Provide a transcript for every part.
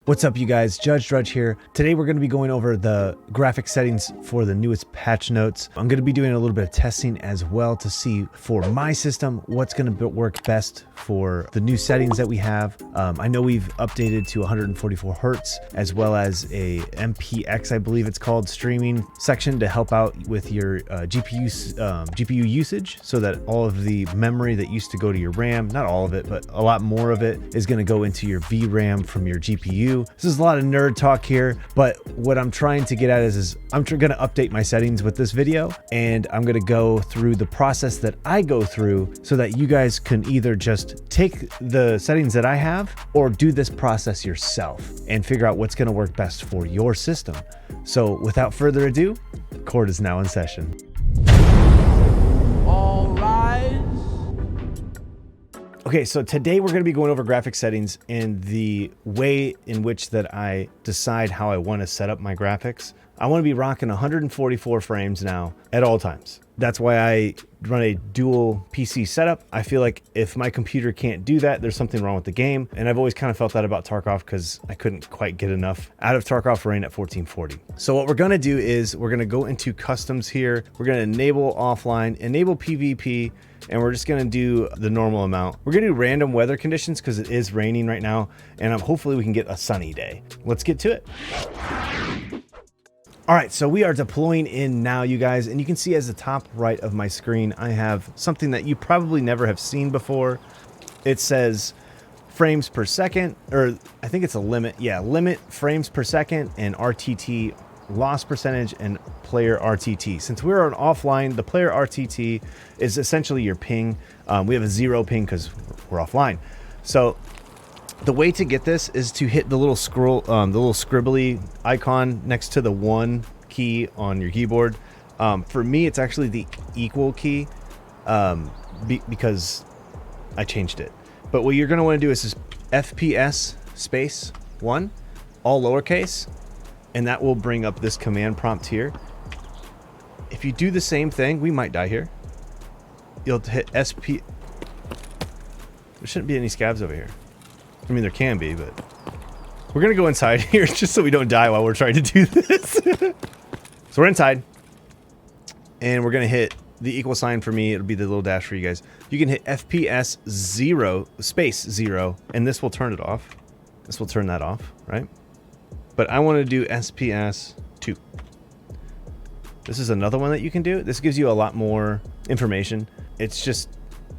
What's up, you guys? Drudge here. Today we're going to be going over the graphic settings for the newest patch notes. I'm going to be doing a little bit of testing as well to see for my system what's going to work best for the new settings that we have. I know we've updated to 144 hertz as well as a MPX, I believe it's called, streaming section to help out with your GPU usage, so that all of the memory that used to go to your RAM, not all of it, but a lot more of it is going to go into your VRAM from your GPU. This is a lot of nerd talk here, but what I'm trying to get at is I'm going to update my settings with this video, and I'm going to go through the process that I go through so that you guys can either just take the settings that I have or do this process yourself and figure out what's going to work best for your system. So without further ado, the court is now in session. All rise. Okay, so today we're going to be going over graphic settings and the way in which that I decide how I want to set up my graphics. I want to be rocking 144 frames now at all times. That's why I run a dual PC setup. I feel like if my computer can't do that, there's something wrong with the game. And I've always kind of felt that about Tarkov because I couldn't quite get enough out of Tarkov running at 1440. So what we're going to do is we're going to go into customs here. We're going to enable offline, enable PvP, and we're just going to do the normal amount. We're going to do random weather conditions because it is raining right now, and hopefully we can get a sunny day. Let's get to it. All right, so we are deploying in now, you guys, and you can see as the top right of my screen, I have something that you probably never have seen before. It says frames per second, or I think it's a limit. Yeah, limit frames per second and RTT loss percentage and player RTT. Since we're on offline, the player RTT is essentially your ping. We have a 0 ping because we're offline. So the way to get this is to hit the little scroll, the little scribbly icon next to the 1 key on your keyboard. For me, it's actually the equal key because I changed it. But what you're going to want to do is just FPS space 1, all lowercase, and that will bring up this command prompt here. If you do the same thing, we might die here. You'll hit SP. There shouldn't be any scabs over here. I mean, there can be, but we're going to go inside here just so we don't die while we're trying to do this. So we're inside, and we're going to hit the equal sign for me. It'll be the little dash for you guys. You can hit FPS 0, space 0, and this will turn it off. This will turn that off, right? But I want to do SPS 2. This is another one that you can do. This gives you a lot more information. It's just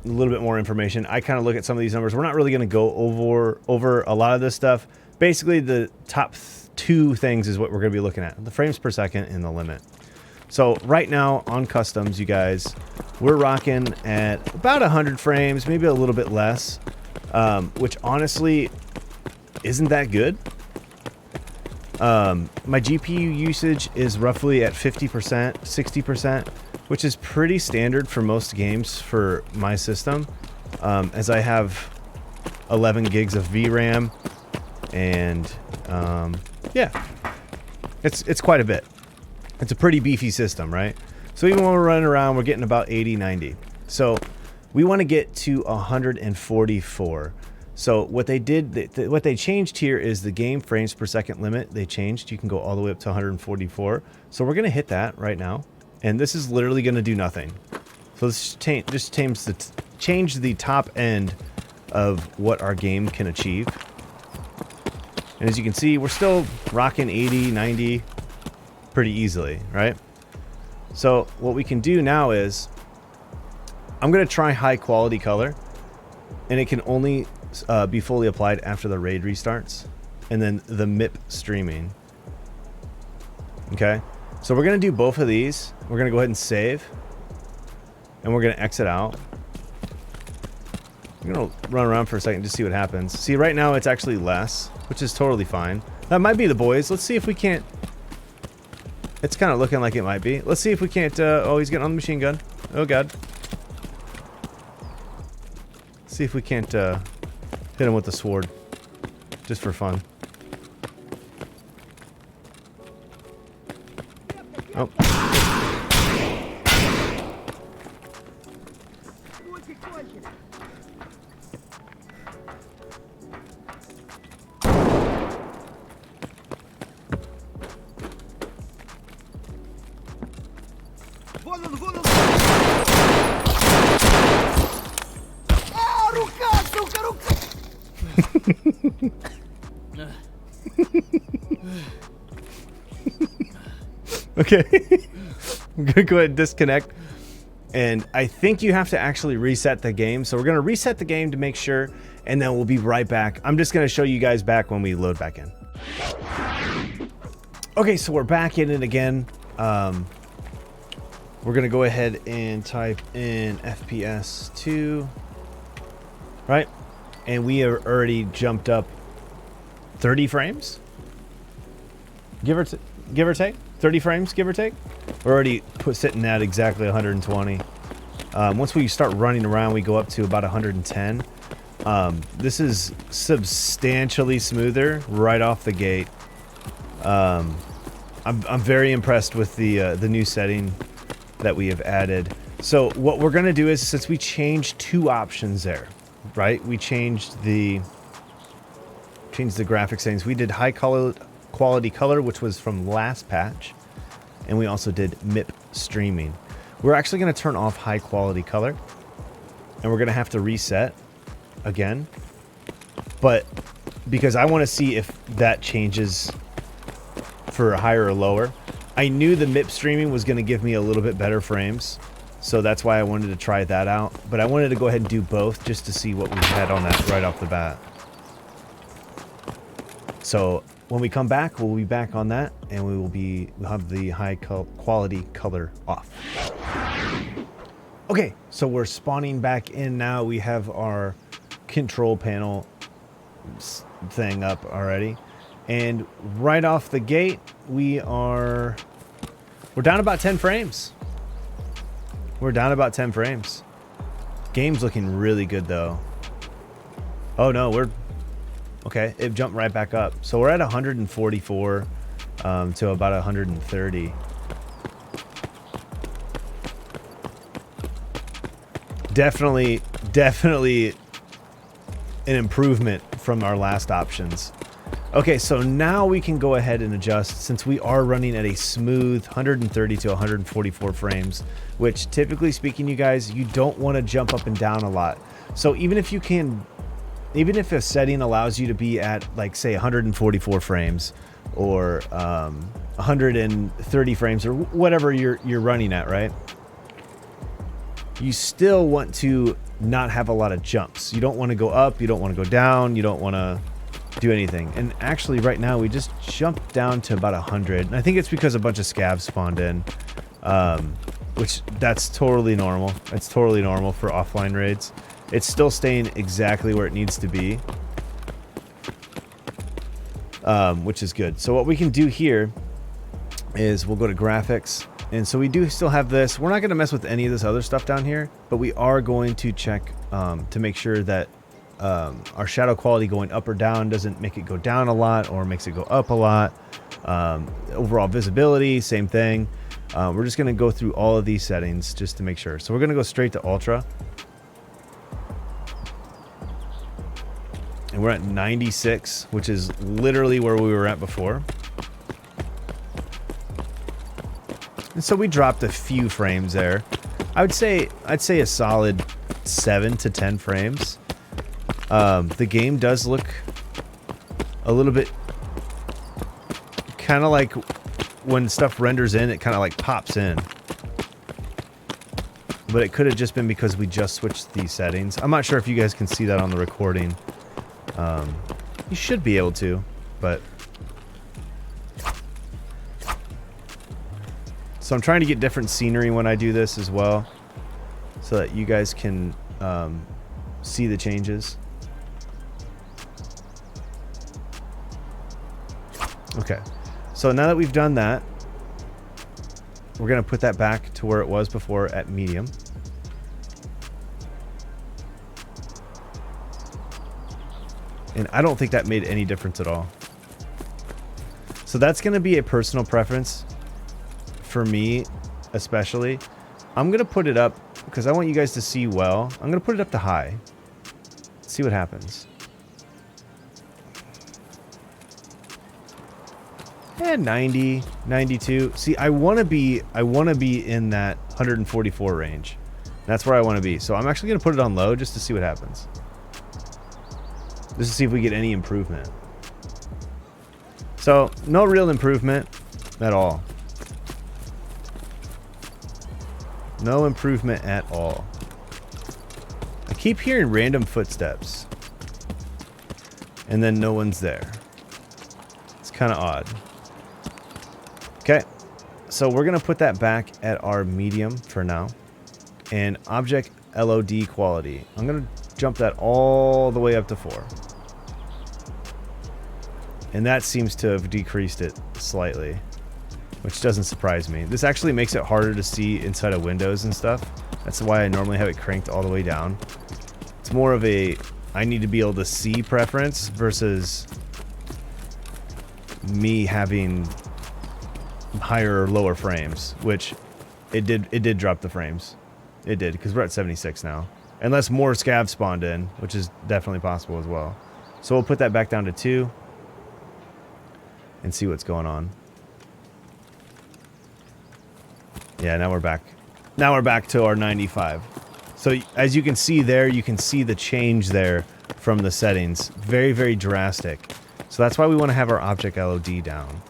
a little bit more information. I kind of look at some of these numbers. We're not really going to go over a lot of this stuff. Basically, the top 2 things is what we're going to be looking at: the frames per second and the limit. So right now on customs, you guys, we're rocking at about 100 frames, maybe a little bit less, which honestly isn't that good. My GPU usage is roughly at 50%, 60%, which is pretty standard for most games for my system, as I have 11 gigs of VRAM, and yeah, it's quite a bit. It's a pretty beefy system, right? So even when we're running around, we're getting about 80, 90. So we want to get to 144. So what they did, what they changed here is the game frames per second limit. They changed. You can go all the way up to 144. So we're going to hit that right now. And this is literally going to do nothing. So this just change the top end of what our game can achieve. And as you can see, we're still rocking 80, 90 pretty easily, right? So what we can do now is I'm going to try high quality color, and it can only be fully applied after the raid restarts, and then the MIP streaming. Okay, so we're going to do both of these. We're going to go ahead and save, and we're going to exit out. I'm going to run around for a second to see what happens. See, right now it's actually less, which is totally fine. That might be the boys. Let's see if we can't. It's kind of looking like it might be. Let's see if we can't. Oh, he's getting on the machine gun. Oh god. See if we can't hit him with the sword, just for fun. Oh. Okay. I'm going to go ahead and disconnect. And I think you have to actually reset the game. So we're going to reset the game to make sure, and then we'll be right back. I'm just going to show you guys back when we load back in. Okay, so we're back in it again. We're going to go ahead and type in FPS 2, right? And we are already jumped up 30 frames, give or take. 30 frames, give or take. We're already sitting at exactly 120. Once we start running around, we go up to about 110. This is substantially smoother right off the gate. I'm very impressed with the new setting that we have added. So what we're gonna do is, since we changed two options there, right? We changed the graphic settings. We did high quality color, which was from last patch, and we also did MIP streaming. We're actually going to turn off high quality color, and we're going to have to reset again, but because I want to see if that changes for higher or lower. I knew the MIP streaming was going to give me a little bit better frames, so that's why I wanted to try that out, but I wanted to go ahead and do both just to see what we had on that right off the bat. So when we come back, we'll be back on that, and we'll have the high quality color off. Okay, so we're spawning back in now. We have our control panel thing up already, and right off the gate, we're down about 10 frames. We're down about 10 frames. Game's looking really good though. Oh no, okay, it jumped right back up. So we're at 144 to about 130. Definitely an improvement from our last options. Okay, so now we can go ahead and adjust, since we are running at a smooth 130 to 144 frames, which typically speaking, you guys, you don't want to jump up and down a lot. So even if a setting allows you to be at, like, say 144 frames or 130 frames or whatever you're running at, right? You still want to not have a lot of jumps. You don't want to go up, you don't want to go down, you don't want to do anything. And actually right now we just jumped down to about 100. And I think it's because a bunch of scavs spawned in, which that's totally normal. It's totally normal for offline raids. It's still staying exactly where it needs to be, which is good. So what we can do here is we'll go to graphics. And so we do still have this. We're not going to mess with any of this other stuff down here, but we are going to check to make sure that our shadow quality going up or down doesn't make it go down a lot or makes it go up a lot. Overall visibility, same thing. We're just going to go through all of these settings just to make sure. So we're going to go straight to Ultra. And we're at 96, which is literally where we were at before. And so we dropped a few frames there. I'd say a solid 7 to 10 frames. The game does look a little bit kind of like when stuff renders in, it kind of like pops in. But it could have just been because we just switched these settings. I'm not sure if you guys can see that on the recording. You should be able to, but... So I'm trying to get different scenery when I do this as well, so that you guys can see the changes. Okay, so now that we've done that, we're going to put that back to where it was before at medium. And I don't think that made any difference at all. So that's going to be a personal preference. For me, especially, I'm going to put it up because I want you guys to see well. I'm going to put it up to high. See what happens. And 90, 92. See, I want to be in that 144 range. That's where I want to be. So I'm actually going to put it on low just to see what happens. Just to see if we get any improvement. So no real improvement at all. No improvement at all. I keep hearing random footsteps. And then no one's there. It's kind of odd. Okay. So we're going to put that back at our medium for now. And object LOD quality. I'm going to jump that all the way up to 4. And that seems to have decreased it slightly, which doesn't surprise me. This actually makes it harder to see inside of windows and stuff. That's why I normally have it cranked all the way down. It's more of a I need to be able to see preference versus me having higher or lower frames, which it did drop the frames. It did, because we're at 76 now. Unless more scavs spawned in, which is definitely possible as well. So we'll put that back down to 2 and see what's going on. Yeah, now we're back. Now we're back to our 95. So as you can see there, you can see the change there from the settings. Very, very drastic. So that's why we want to have our object LOD down.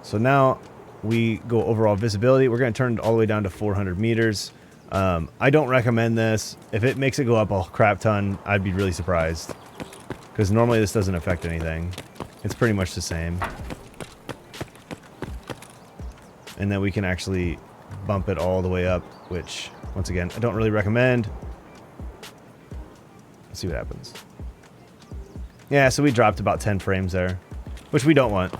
So now we go overall visibility. We're going to turn it all the way down to 400 meters. I don't recommend this. If it makes it go up a crap ton, I'd be really surprised. Because normally this doesn't affect anything. It's pretty much the same. And then we can actually bump it all the way up, which, once again, I don't really recommend. Let's see what happens. Yeah, so we dropped about 10 frames there, which we don't want.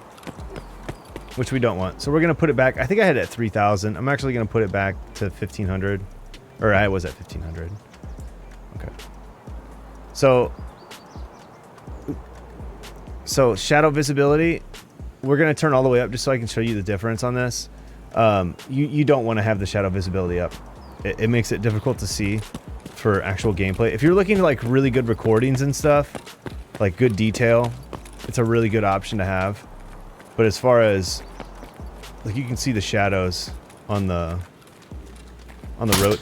Which we don't want. So we're going to put it back. I think I had it at 3,000. I'm actually going to put it back to 1,500. Or I was at 1,500. Okay. So shadow visibility, we're going to turn all the way up just so I can show you the difference on this. You don't want to have the shadow visibility up. It makes it difficult to see for actual gameplay. If you're looking to like really good recordings and stuff, like good detail, it's a really good option to have. But as far as, like, you can see the shadows on the road.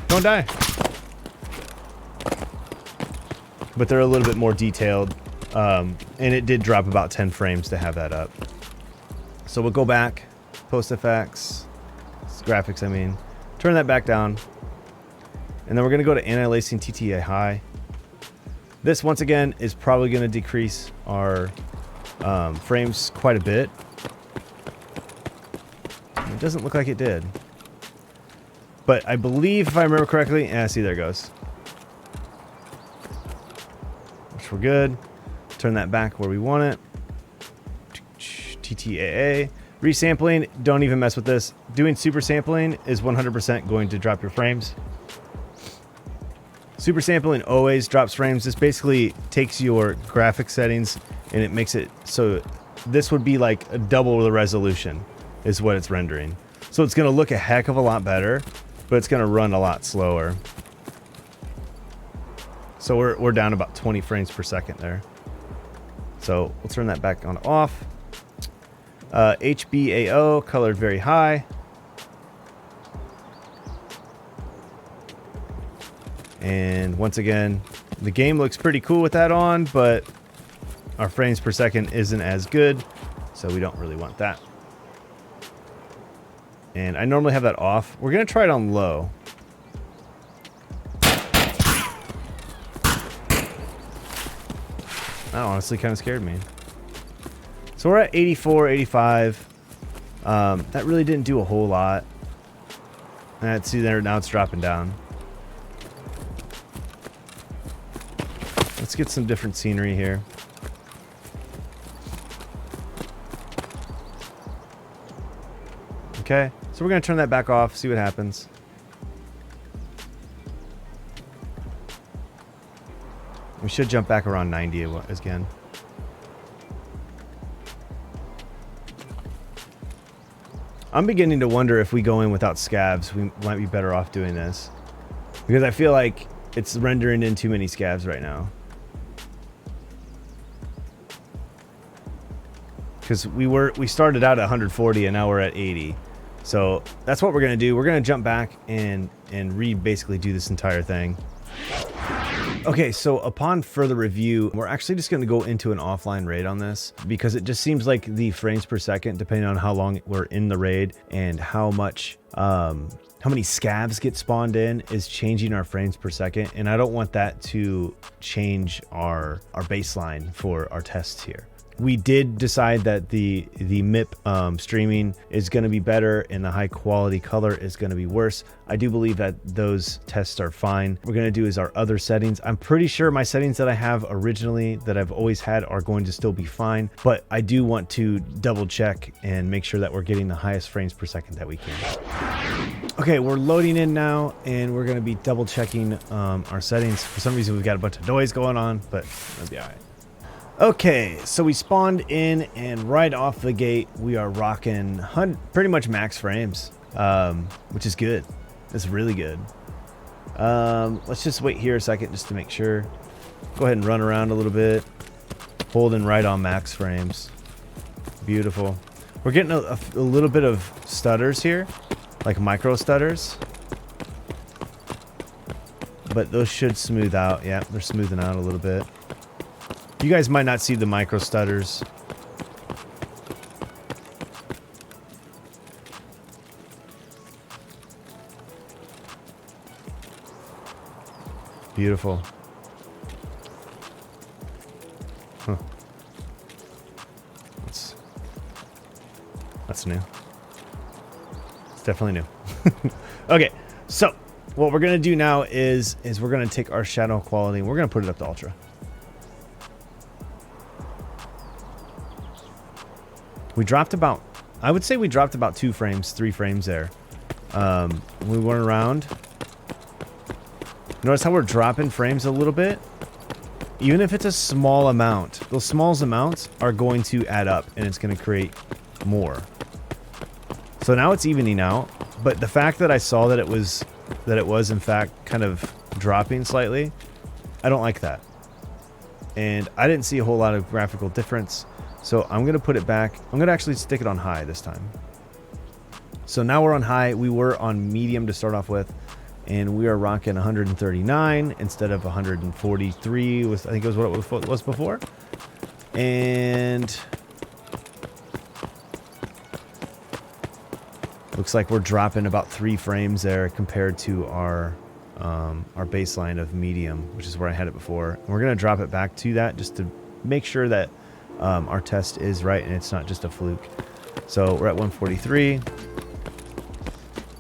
Don't die. But they're a little bit more detailed, and it did drop about 10 frames to have that up. So we'll go back, post effects, graphics, I mean, turn that back down, and then we're going to go to anti-aliasing TTA high. This, once again, is probably going to decrease our frames quite a bit. It doesn't look like it did. But I believe, if I remember correctly, see, there it goes. Which we're good. Turn that back where we want it. TTAA. Resampling, don't even mess with this. Doing super sampling is 100% going to drop your frames. Super sampling always drops frames. This basically takes your graphic settings and it makes it so this would be like a double the resolution is what it's rendering. So it's going to look a heck of a lot better, but it's going to run a lot slower. So we're down about 20 frames per second there. So we'll turn that back on off. HBAO colored very high. And once again, the game looks pretty cool with that on, but our frames per second isn't as good, so we don't really want that. And I normally have that off. We're going to try it on low. That honestly kind of scared me. So we're at 84, 85. That really didn't do a whole lot. And see there, now it's dropping down. Let's get some different scenery here. Okay, so we're going to turn that back off, see what happens. We should jump back around 90 again. I'm beginning to wonder if we go in without scavs, we might be better off doing this. Because I feel like it's rendering in too many scavs right now. Because we started out at 140 and now we're at 80. So that's what we're going to do. We're going to jump back and basically do this entire thing. Okay, so upon further review, we're actually just going to go into an offline raid on this because it just seems like the frames per second, depending on how long we're in the raid and how much, how many scavs get spawned in, is changing our frames per second. And I don't want that to change our baseline for our tests here. We did decide that the MIP streaming is going to be better and the high quality color is going to be worse. I do believe that those tests are fine. What we're going to do is our other settings. I'm pretty sure my settings that I have originally that I've always had are going to still be fine, but I do want to double check and make sure that we're getting the highest frames per second that we can. Okay, we're loading in now and we're going to be double checking our settings. For some reason, we've got a bunch of noise going on, but it'll be all right. Okay, so we spawned in and right off the gate, we are rocking pretty much max frames, which is good. It's really good. Let's just wait here a second just to make sure. Go ahead and run around a little bit. Holding right on max frames. Beautiful. We're getting a little bit of stutters here, like micro stutters. But those should smooth out. Yeah, they're smoothing out a little bit. You guys might not see the micro stutters. Beautiful. Huh. That's new. It's definitely new. Okay, so what we're gonna do now is we're gonna take our shadow quality and we're gonna put it up to ultra. We dropped about, I would say we dropped about 2 frames, 3 frames there. We went around. Notice how we're dropping frames a little bit? Even if it's a small amount, those small amounts are going to add up and it's going to create more. So now it's evening out, but the fact that I saw that it was in fact kind of dropping slightly, I don't like that. And I didn't see a whole lot of graphical difference. So I'm going to put it back. I'm going to actually stick it on high this time. So now we're on high. We were on medium to start off with. And we are rocking 139 instead of 143. I think it was what it was before. And looks like we're dropping about 3 frames there compared to our baseline of medium, which is where I had it before. And we're going to drop it back to that just to make sure that our test is right and it's not just a fluke. So we're at 143,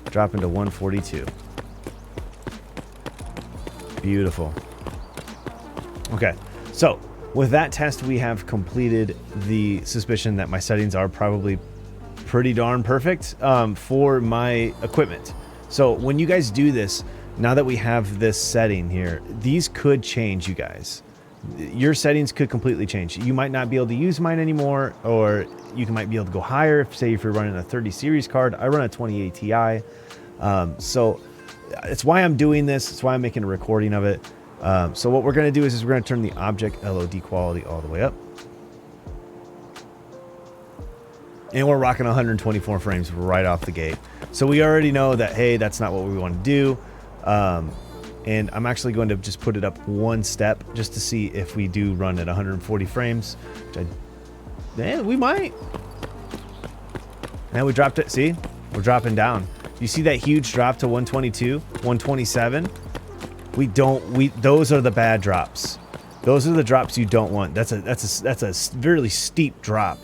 dropping to 142. Beautiful. Okay, so with that test, we have completed the suspicion that my settings are probably pretty darn perfect for my equipment. So when you guys do this, now that we have this setting here, these could change, you guys. Your settings could completely change. You might not be able to use mine anymore, or you might be able to go higher. Say if you're running a 30 series card, I run a 28 Ti. So it's why I'm doing this. It's why I'm making a recording of it. So what we're going to do is we're going to turn the object LOD quality all the way up. And we're rocking 124 frames right off the gate. So we already know that, hey, that's not what we want to do. And I'm actually going to just put it up 1 step just to see if we do run at 140 frames. We might. And we dropped it. See? We're dropping down. You see that huge drop to 122, 127? Those are the bad drops. Those are the drops you don't want. That's a really steep drop.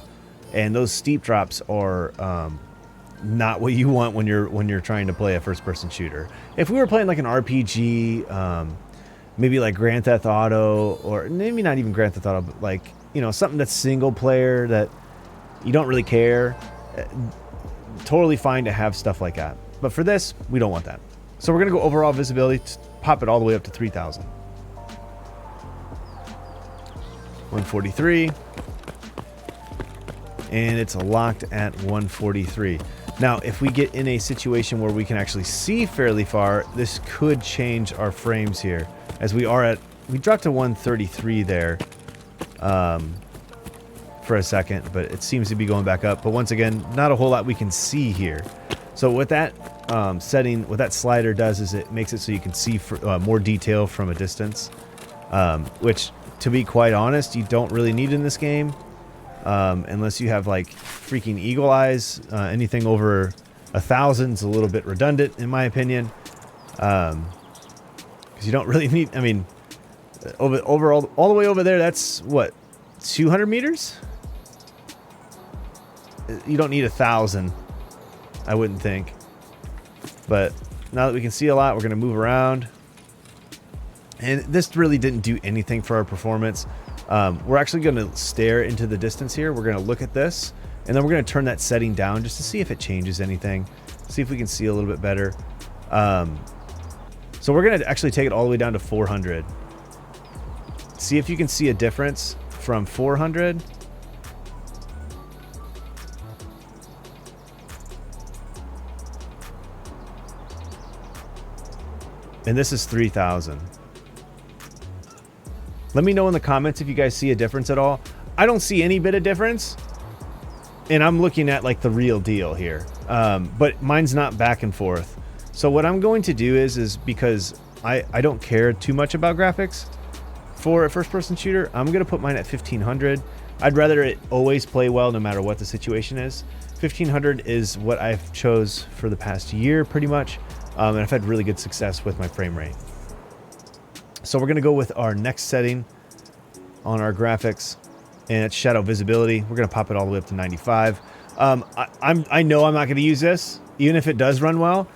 And those steep drops are not what you want when you're trying to play a first-person shooter. If we were playing like an RPG, maybe like Grand Theft Auto, or maybe not even Grand Theft Auto, but like, you know, something that's single player that you don't really care, totally fine to have stuff like that. But for this, we don't want that. So we're gonna go overall visibility, pop it all the way up to 3,000. 143. And it's locked at 143. Now, if we get in a situation where we can actually see fairly far, this could change our frames here. As we dropped to 133 there for a second, but it seems to be going back up. But once again, not a whole lot we can see here. So what that setting, what that slider does is it makes it so you can see more detail from a distance. which, to be quite honest, you don't really need in this game, unless you have like freaking eagle eyes. Anything over 1,000 is a little bit redundant, in my opinion, because you don't really need. I mean, over all the way over there, that's what, 200 meters. You don't need 1,000, I wouldn't think. But now that we can see a lot, we're going to move around. And this really didn't do anything for our performance. We're actually going to stare into the distance here. We're going to look at this, and then we're going to turn that setting down just to see if it changes anything. See if we can see a little bit better. So we're going to actually take it all the way down to 400. See if you can see a difference from 400. And this is 3,000. Let me know in the comments if you guys see a difference at all. I don't see any bit of difference. And I'm looking at like the real deal here. But mine's not back and forth. So what I'm going to do is because I don't care too much about graphics for a first-person shooter, I'm going to put mine at 1,500. I'd rather it always play well no matter what the situation is. 1,500 is what I've chose for the past year pretty much. And I've had really good success with my frame rate. So we're going to go with our next setting on our graphics, and it's shadow visibility. We're going to pop it all the way up to 95. I know I'm not going to use this, even if it does run well,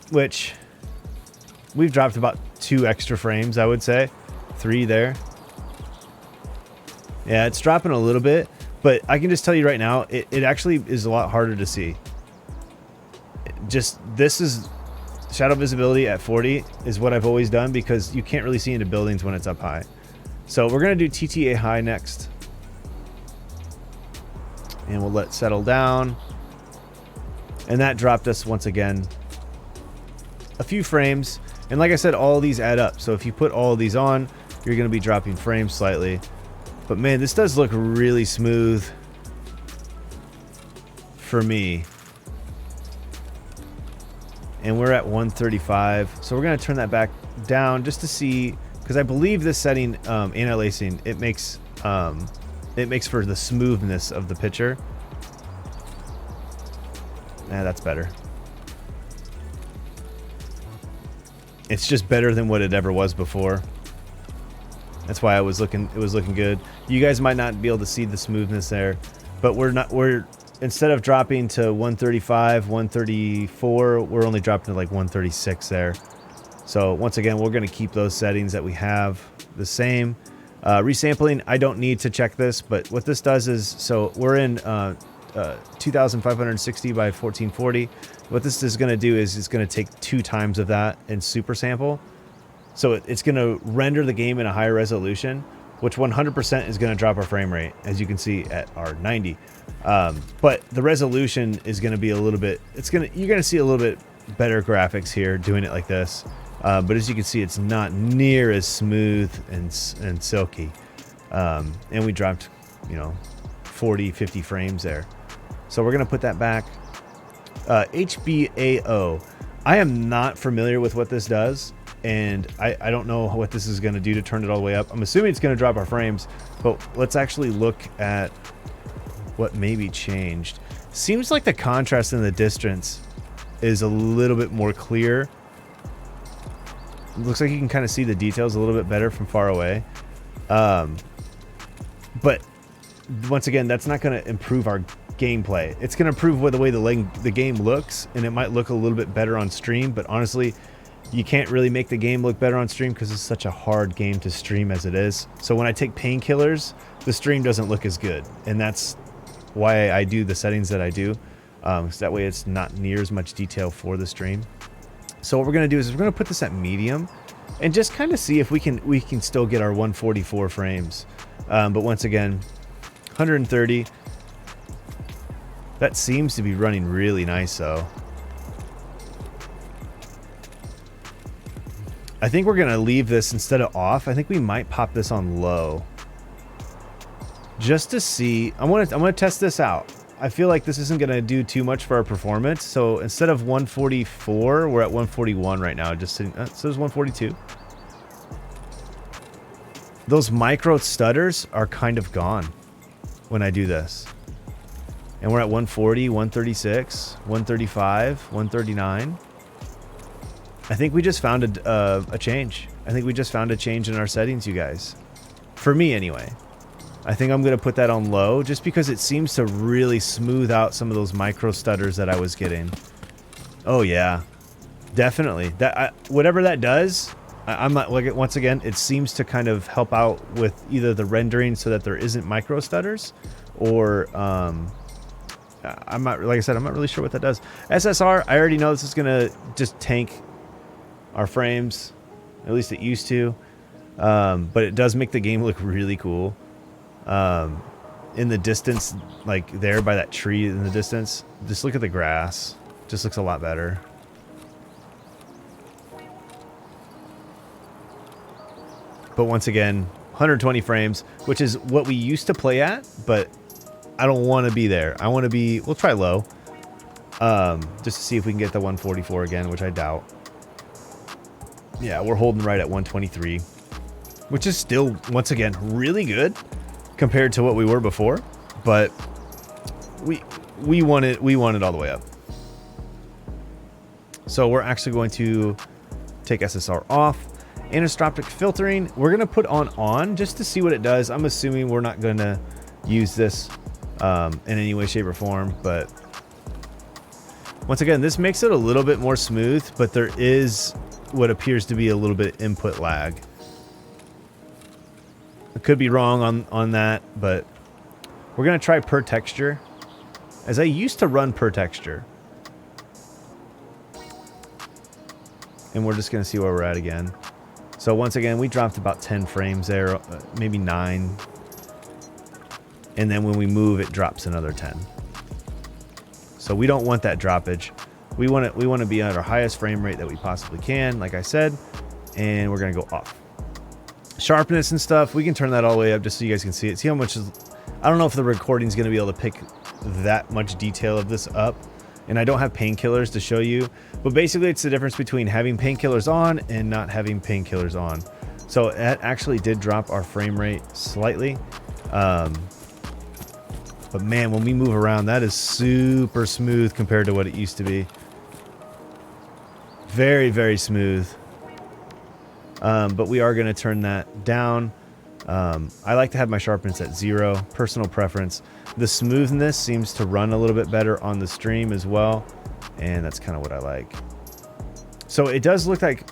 which we've dropped about 2 extra frames, I would say. 3 there. Yeah, it's dropping a little bit, but I can just tell you right now, it actually is a lot harder to see. Just this is shadow visibility at 40 is what I've always done because you can't really see into buildings when it's up high. So we're going to do TTA high next. And we'll let it settle down. And that dropped us once again a few frames. And like I said, all these add up. So if you put all of these on, you're going to be dropping frames slightly. But man, this does look really smooth for me. And we're at 135, so we're going to turn that back down just to see, because I believe this setting, anti-aliasing, it makes for the smoothness of the picture. Nah, that's better. It's just better than what it ever was before. That's why it was looking good. You guys might not be able to see the smoothness there, but we're instead of dropping to 135, 134, we're only dropping to like 136 there. So once again, we're going to keep those settings that we have the same. Resampling, I don't need to check this, but what this does is, so we're in 2560 by 1440. What this is going to do is it's going to take 2 times of that and super sample. So it's going to render the game in a higher resolution, which 100% is going to drop our frame rate, as you can see at our 90. But the resolution is going to be a little bit, you're going to see a little bit better graphics here doing it like this. But as you can see, it's not near as smooth and silky. And we dropped, 40, 50 frames there. So we're going to put that back. HBAO. I am not familiar with what this does. And I don't know what this is going to do to turn it all the way up. I'm assuming it's going to drop our frames, but let's actually look at what maybe changed. Seems like the contrast in the distance is a little bit more clear. It looks like you can kind of see the details a little bit better from far away. But once again, that's not going to improve our gameplay. It's going to improve the way the game looks, and it might look a little bit better on stream, but honestly, you can't really make the game look better on stream because it's such a hard game to stream as it is. So when I take painkillers, the stream doesn't look as good. And that's why I do the settings that I do. So that way it's not near as much detail for the stream. So what we're going to do is we're going to put this at medium and just kind of see if we can still get our 144 frames. But once again, 130. That seems to be running really nice though. I think we're going to leave this instead of off. I think we might pop this on low. Just to see. I'm going to test this out. I feel like this isn't going to do too much for our performance. So instead of 144, we're at 141 right now. Just sitting, so it's 142. those micro stutters are kind of gone when I do this. And we're at 140, 136, 135, 139. I think we just found a change. I think we just found a change in our settings, you guys. For me, anyway. I think I'm going to put that on low just because it seems to really smooth out some of those micro stutters that I was getting. Oh, yeah. Definitely. Whatever that does, I'm not, like, once again, it seems to kind of help out with either the rendering so that there isn't micro stutters, or I'm not, like I said, I'm not really sure what that does. SSR, I already know this is gonna just tank our frames, at least it used to, but it does make the game look really cool. In the distance, like there by that tree in the distance, just look at the grass, just looks a lot better. But once again, 120 frames, which is what we used to play at, but I don't want to be there. I want to be, we'll try low, just to see if we can get the 144 again, which I doubt. Yeah, we're holding right at 123, which is still, once again, really good compared to what we were before, but we want it all the way up. So we're actually going to take SSR off. Anisotropic filtering, we're going to put on just to see what it does. I'm assuming we're not going to use this in any way, shape, or form, but once again, this makes it a little bit more smooth, but there is what appears to be a little bit input lag. I could be wrong on that, but we're going to try per texture, as I used to run per texture. And we're just going to see where we're at again. So once again, we dropped about 10 frames there, maybe 9. And then when we move, it drops another 10. So we don't want that droppage. We want to be at our highest frame rate that we possibly can, like I said, and we're going to go off. Sharpness and stuff, we can turn that all the way up just so you guys can see it. See how much is, I don't know if the recording is going to be able to pick that much detail of this up. And I don't have painkillers to show you, but basically it's the difference between having painkillers on and not having painkillers on. So that actually did drop our frame rate slightly. But man, when we move around, that is super smooth compared to what it used to be. Very, very smooth. But we are going to turn that down. I like to have my sharpness at 0, personal preference. The smoothness seems to run a little bit better on the stream as well, and that's kind of what I like. So it does look like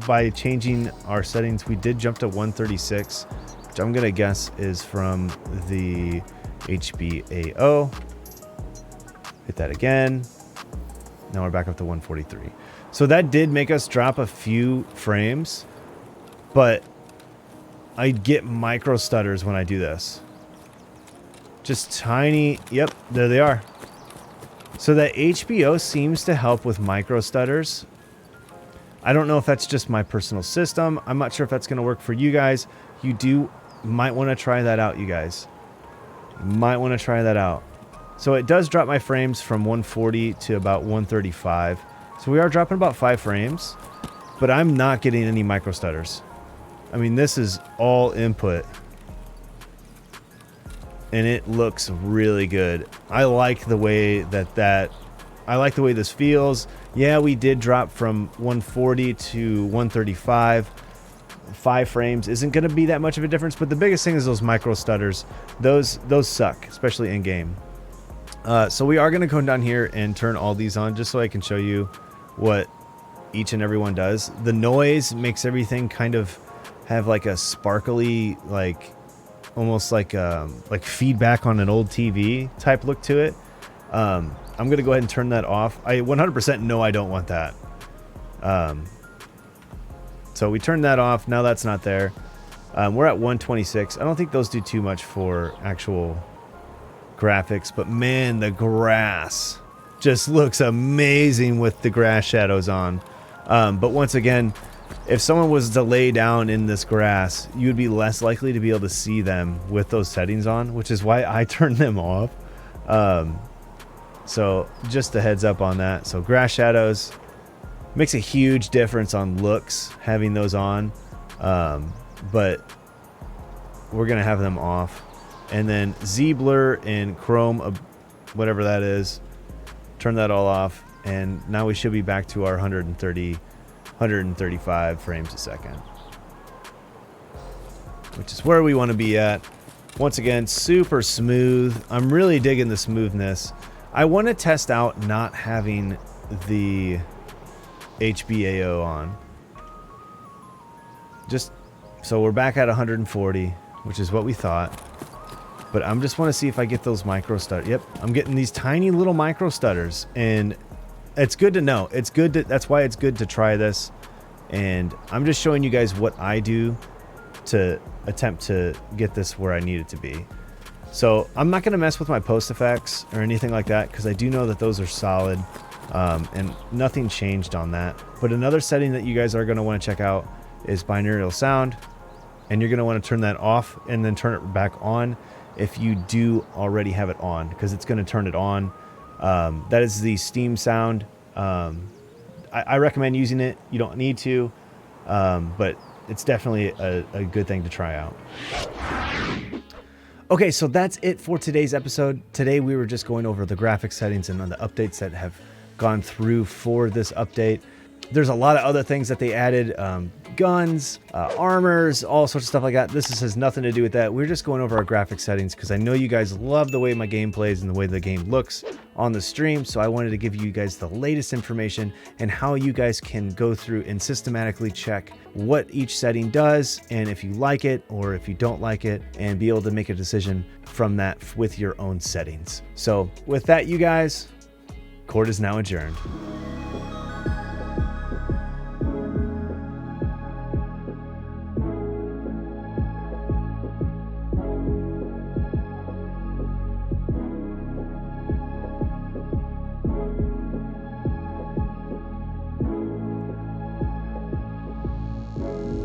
by changing our settings, we did jump to 136, which I'm going to guess is from the HBAO. Hit that again. Now we're back up to 143. So that did make us drop a few frames, but I get micro stutters when I do this. Just tiny, yep, there they are. So that HBO seems to help with micro stutters. I don't know if that's just my personal system. I'm not sure if that's going to work for you guys. You might want to try that out, you guys. You might want to try that out. So it does drop my frames from 140 to about 135. So we are dropping about 5 frames, but I'm not getting any micro stutters. I mean, this is all input, and it looks really good. I like the way I like the way this feels. Yeah, we did drop from 140 to 135. 5 frames isn't going to be that much of a difference, but the biggest thing is those micro stutters. Those suck, especially in game. So we are going to go down here and turn all these on just so I can show you what each and every one does. The noise makes everything kind of have like a sparkly, like almost like feedback on an old TV type look to it. I'm going to go ahead and turn that off. I 100% know I don't want that. So we turned that off. Now that's not there. We're at 126. I don't think those do too much for actual graphics, but man, the grass just looks amazing with the grass shadows on. But once again, if someone was to lay down in this grass, you would be less likely to be able to see them with those settings on, which is why I turned them off. So just a heads up on that. So grass shadows makes a huge difference on looks having those on. But we're going to have them off. And then Z blur and Chrome, whatever that is, turn that all off. And now we should be back to our 135 frames a second, which is where we want to be at. Once again, super smooth. I'm really digging the smoothness. I want to test out not having the HBAO on. Just so we're back at 140, which is what we thought. But I'm just want to see if I get those micro stutters. Yep, I'm getting these tiny little micro stutters, and it's good to know. It's good to, that's why it's good to try this. And I'm just showing you guys what I do to attempt to get this where I need it to be. So I'm not going to mess with my post effects or anything like that, because I do know that those are solid, and nothing changed on that. But another setting that you guys are going to want to check out is binaural sound, and you're going to want to turn that off and then turn it back on if you do already have it on, because it's going to turn it on. That is the Steam sound. I recommend using it. You don't need to, but it's definitely a good thing to try out. Okay, so that's it for today's episode. Today we were just going over the graphics settings and the updates that have gone through for this update. There's a lot of other things that they added, guns, armors, all sorts of stuff like that. This has nothing to do with that. We're just going over our graphics settings because I know you guys love the way my game plays and the way the game looks on the stream. So I wanted to give you guys the latest information and how you guys can go through and systematically check what each setting does, and if you like it or if you don't like it, and be able to make a decision from that with your own settings. So with that, you guys, court is now adjourned.